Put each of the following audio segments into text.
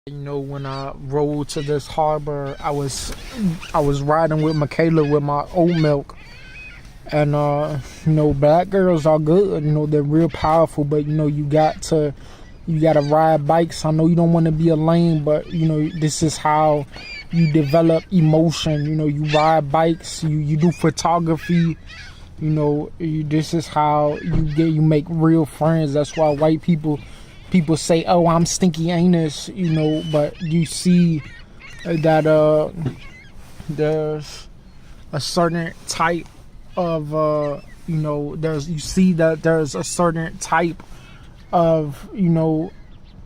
When I rode to this harbor, I was riding with Michaela with my oat milk, and black girls are good. They're real powerful, but you gotta ride bikes. I know you don't want to be a lame, but this is how you develop emotion. You ride bikes, you do photography. This is how you make real friends. That's why white people say, "Oh, I'm stinky anus," but you see that there's a certain type of there's a certain type of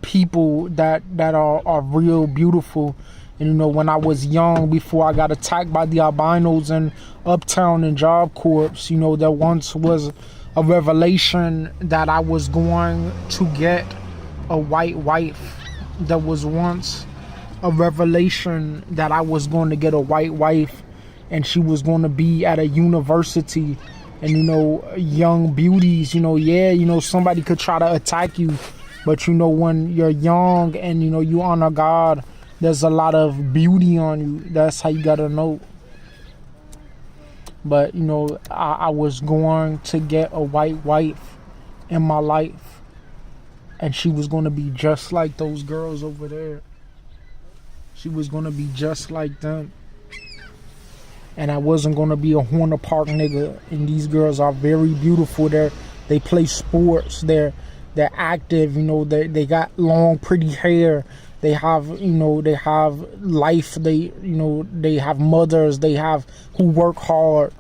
people that are real beautiful. And when I was young, before I got attacked by the albinos in Uptown and Job Corps, there once was a revelation that I was going to get a white wife. There was once a revelation that I was going to get a white wife, and she was going to be at a university. And young beauties, somebody could try to attack you, but when you're young and you honor God, there's a lot of beauty on you. That's how you gotta know. But I was going to get a white wife in my life, and she was going to be just like those girls over there. She was going to be just like them. And I wasn't going to be a Horner Park nigga. And these girls are very beautiful. They play sports. They're active. They got long, pretty hair. They have life. They have mothers. They have who work hard.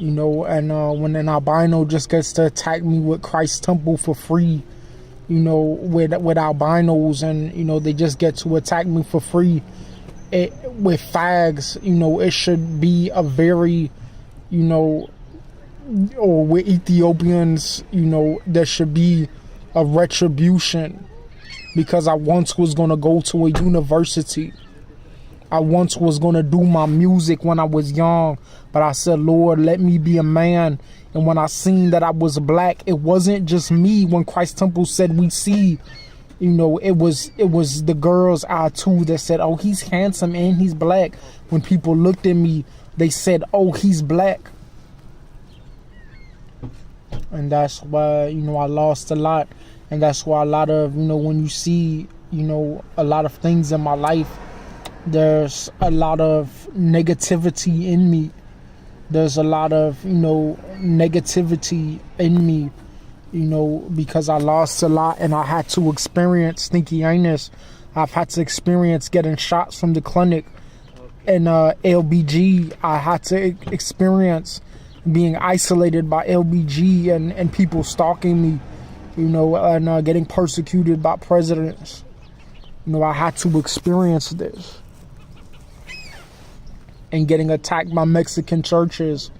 And when an albino just gets to attack me with Christ's temple for free, with albinos, and they just get to attack me for free, with fags, it should be a very, or with Ethiopians, there should be a retribution, because I once was gonna go to a university. I once was gonna do my music when I was young, but I said, Lord, let me be a man. And when I seen that I was black, it wasn't just me. When Christ Temple said we see, it was the girls' eye too that said, oh, he's handsome and he's black. When people looked at me, they said, oh, he's black. And that's why, I lost a lot. And that's why a lot of, when you see, a lot of things in my life, there's a lot of negativity in me. There's a lot of, negativity in me, because I lost a lot and I had to experience stinky anus. I've had to experience getting shots from the clinic and LBG. I had to experience being isolated by LBG and people stalking me, and getting persecuted by presidents. I had to experience this. And getting attacked by Mexican churches.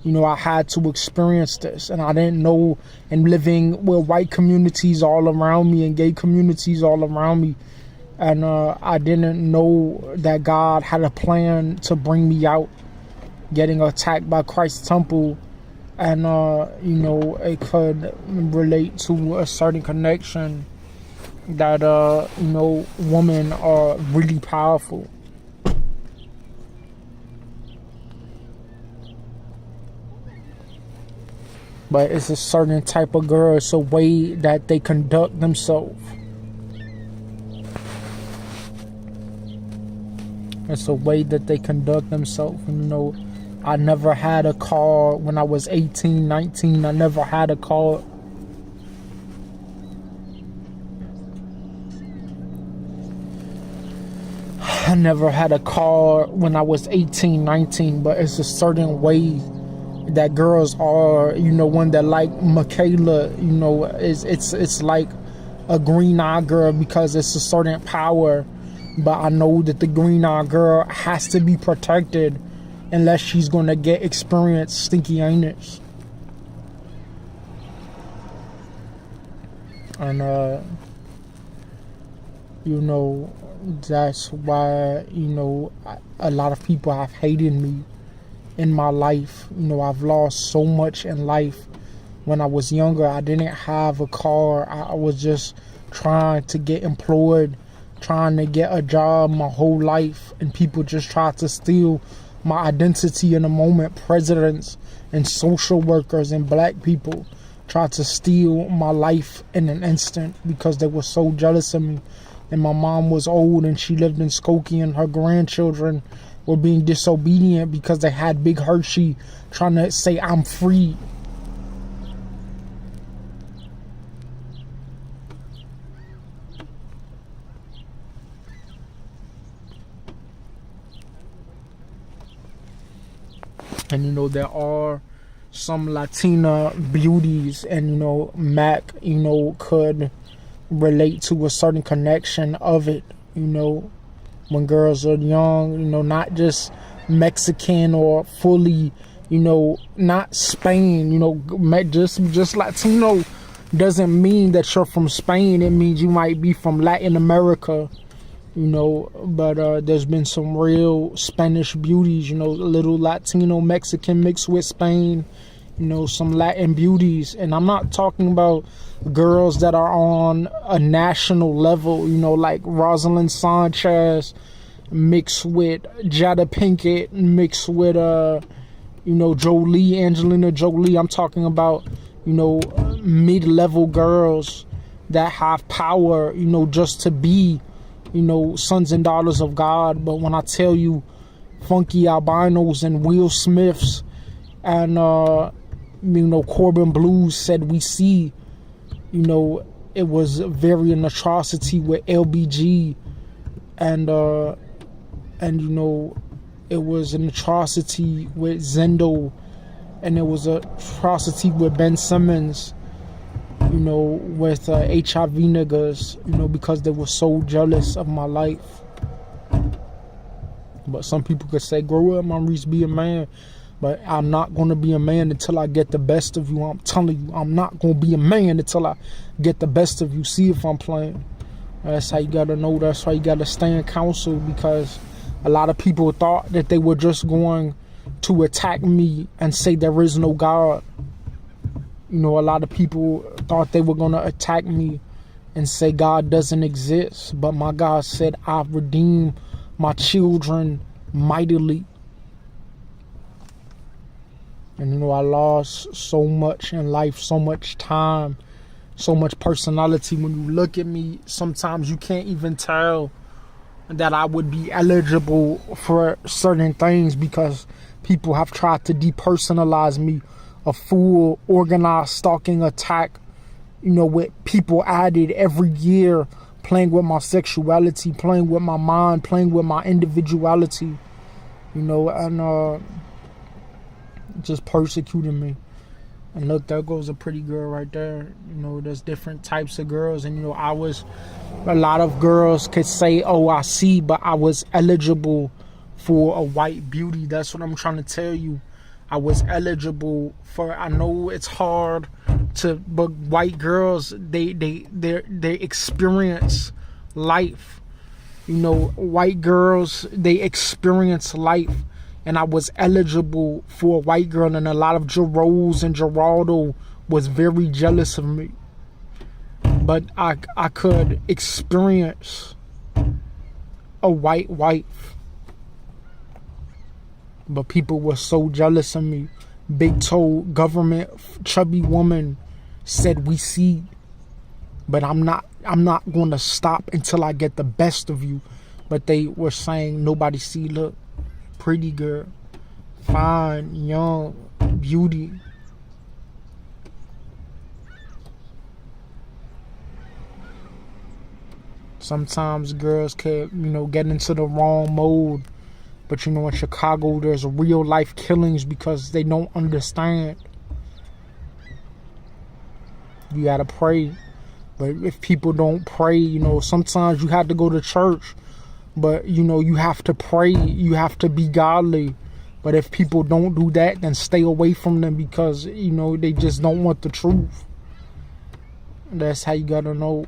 I had to experience this. And I didn't know, and living with white communities all around me and gay communities all around me. And I didn't know that God had a plan to bring me out. Getting attacked by Christ's temple. And, it could relate to a certain connection that, women are really powerful. But it's a certain type of girl. It's a way that they conduct themselves. It's a way that they conduct themselves. I never had a car when I was 18, 19. I never had a car. I never had a car when I was 18, 19. But it's a certain way that girls are, when they're like Michaela, it's like a green-eyed girl, because it's a certain power. But I know that the green-eyed girl has to be protected unless she's going to get experience stinky anus. And that's why a lot of people have hated me in my life. I've lost so much in life. When I was younger, I didn't have a car. I was just trying to get employed. trying to get a job my whole life, and people just try to steal my identity in a moment. Presidents and social workers and black people tried to steal my life in an instant because they were so jealous of me. And my mom was old and she lived in Skokie, and her grandchildren were being disobedient because they had Big Hershey trying to say I'm free. And you know, there are some Latina beauties, and you know, Mac, you know, could relate to a certain connection of it, you know, when girls are young, you know, not just Mexican or fully, you know, not Spain, you know, just Latino doesn't mean that you're from Spain. It means you might be from Latin America, you know, but there's been some real Spanish beauties, you know, a little Latino Mexican mixed with Spain, you know, some Latin beauties. And I'm not talking about girls that are on a national level, you know, like Rosalind Sanchez mixed with Jada Pinkett mixed with you know, Angelina Jolie. I'm talking about, you know, mid-level girls that have power, you know, just to be, you know, sons and daughters of God. But when I tell you Funky Albinos and Will Smiths and you know, Corbin Blues said we see, you know, it was very an atrocity with LBG, and you know, it was an atrocity with Zendo, and it was an atrocity with Ben Simmons, you know, with HIV niggas, you know, because they were so jealous of my life. But some people could say, grow up, Maurice, be a man. But I'm not going to be a man until I get the best of you. I'm telling you, I'm not going to be a man until I get the best of you. See if I'm playing. That's how you got to know. That's why you got to stay in counsel, because a lot of people thought that they were just going to attack me and say there is no God. You know, a lot of people thought they were going to attack me and say God doesn't exist. But my God said, I've redeemed my children mightily. And, you know, I lost so much in life, so much time, so much personality. When you look at me, sometimes you can't even tell that I would be eligible for certain things because people have tried to depersonalize me. A full organized stalking attack, you know, with people added every year, playing with my sexuality, playing with my mind, playing with my individuality, you know, and just persecuting me. And look, there goes a pretty girl right there. You know, there's different types of girls, and you know, a lot of girls could say, oh, I see, but I was eligible for a white beauty. That's what I'm trying to tell you. I was eligible for, I know it's hard to, but white girls, they experience life. You know, white girls, they experience life. And I was eligible for a white girl, and a lot of Jeros and Geraldo was very jealous of me. But I could experience a white wife. But people were so jealous of me. Big toe government chubby woman said we see. But I'm not going to stop until I get the best of you. But they were saying nobody see. Look, pretty girl, fine, young, beauty. Sometimes girls can, you know, get into the wrong mode. But you know, in Chicago, there's real life killings because they don't understand. You gotta pray. But if people don't pray, you know, sometimes you have to go to church. But, you know, you have to pray. You have to be godly. But if people don't do that, then stay away from them because, you know, they just don't want the truth. That's how you gotta know.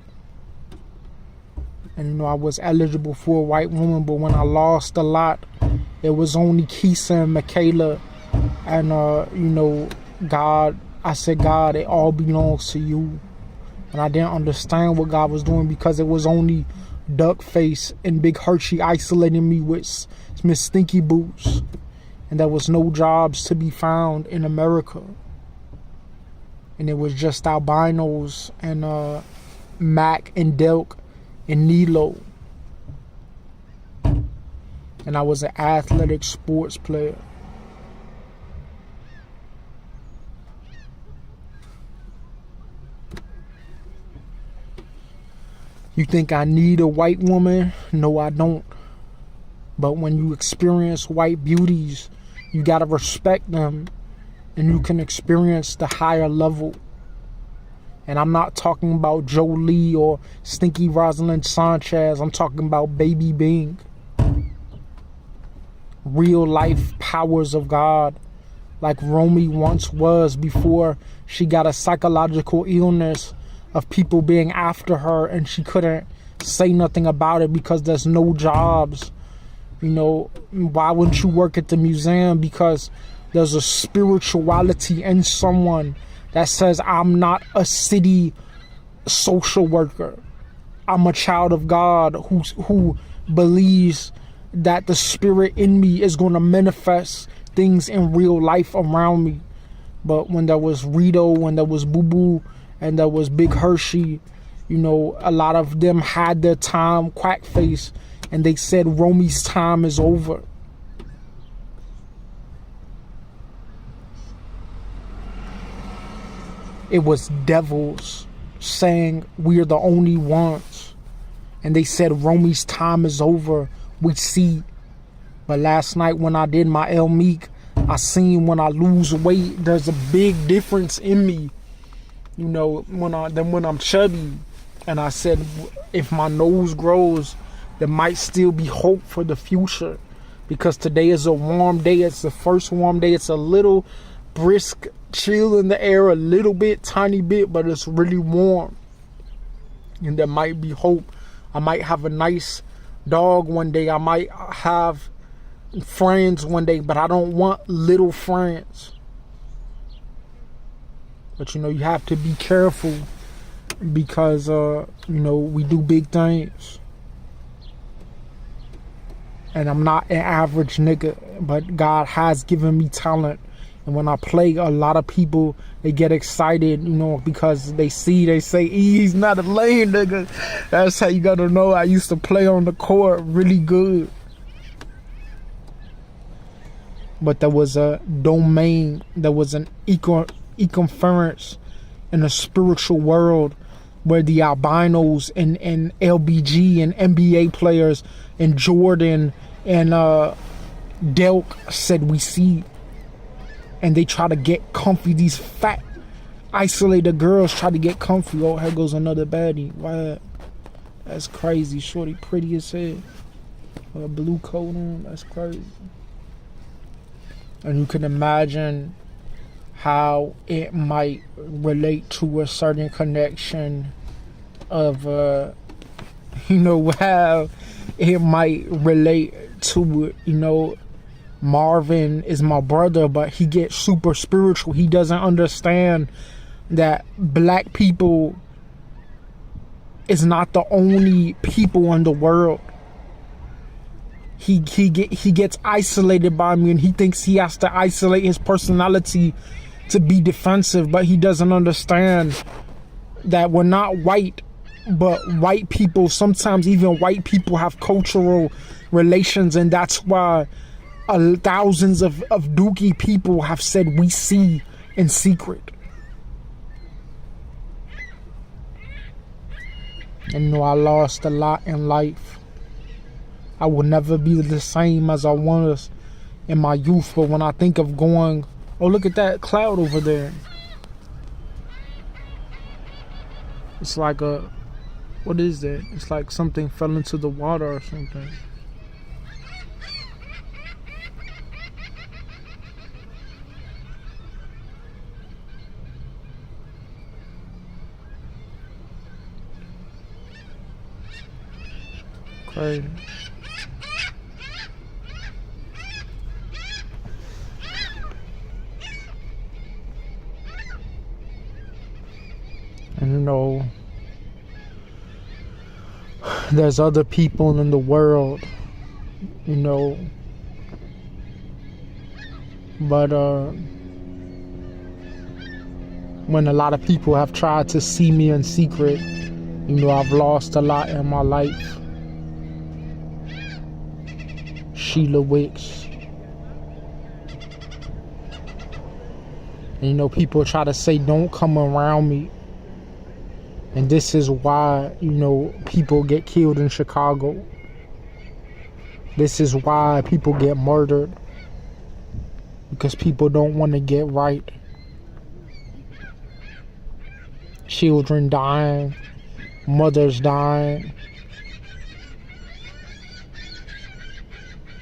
And, you know, I was eligible for a white woman, but when I lost a lot, it was only Keisha and Michaela. And, you know, God, I said, God, it all belongs to you. And I didn't understand what God was doing because it was only Duck Face and Big Hershey isolating me with Miss Stinky Boots. And there was no jobs to be found in America. And it was just albinos and Mac and Delk and Nilo. And I was an athletic sports player. You think I need a white woman? No, I don't. But when you experience white beauties, you gotta respect them, and you can experience the higher level. And I'm not talking about Jolie or Stinky Rosalind Sanchez. I'm talking about Baby Bing. Real life powers of God, like Romy once was before she got a psychological illness of people being after her and she couldn't say nothing about it because there's no jobs. You know, why wouldn't you work at the museum? Because there's a spirituality in someone that says, I'm not a city social worker. I'm a child of God who believes that the spirit in me is going to manifest things in real life around me. But when there was Rito, when there was Boo Boo, and there was Big Hershey, you know, a lot of them had their time, quack face, and they said Romy's time is over. It was devils saying we're the only ones. And they said Romy's time is over. We see. But last night when I did my El Meek, I seen when I lose weight, there's a big difference in me. You know, when I'm chubby. And I said, if my nose grows, there might still be hope for the future. Because today is a warm day. It's the first warm day. It's a little brisk chill in the air, a little bit, tiny bit, but it's really warm. And there might be hope. I might have a nice dog one day. I might have friends one day, but I don't want little friends. But you know, you have to be careful because you know, we do big things. And I'm not an average nigga, but God has given me talent. And when I play, a lot of people, they get excited, you know, because they say, he's not a lame nigga. That's how you gotta know I used to play on the court really good. But there was a domain, there was an e-conference in the spiritual world where the albinos and LBG and NBA players and Jordan and Delk said we see. And they try to get comfy. These fat, isolated girls try to get comfy. Oh, here goes another baddie. Wow. That's crazy. Shorty pretty as hell. With a blue coat on. That's crazy. And you can imagine how it might relate to a certain connection of, you know, how it might relate to, you know, Marvin is my brother, but he gets super spiritual. He doesn't understand that black people is not the only people in the world. He gets isolated by me, and he thinks he has to isolate his personality to be defensive, but he doesn't understand that we're not white, but white people, sometimes even white people have cultural relations, and that's why thousands of Dookie people have said we see in secret. And you know, I lost a lot in life. I will never be the same as I was in my youth, but when I think of going, oh, look at that cloud over there. It's like a, what is that? It's like something fell into the water or something. Crazy. And you know, there's other people in the world, you know, but when a lot of people have tried to see me in secret, you know, I've lost a lot in my life. Sheila Wicks. And, you know, people try to say, don't come around me. And this is why, you know, people get killed in Chicago. This is why people get murdered. Because people don't want to get right. Children dying. Mothers dying.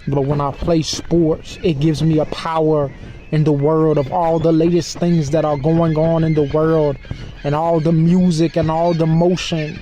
But when I play sports, it gives me a power in the world of all the latest things that are going on in the world, and all the music and all the motion.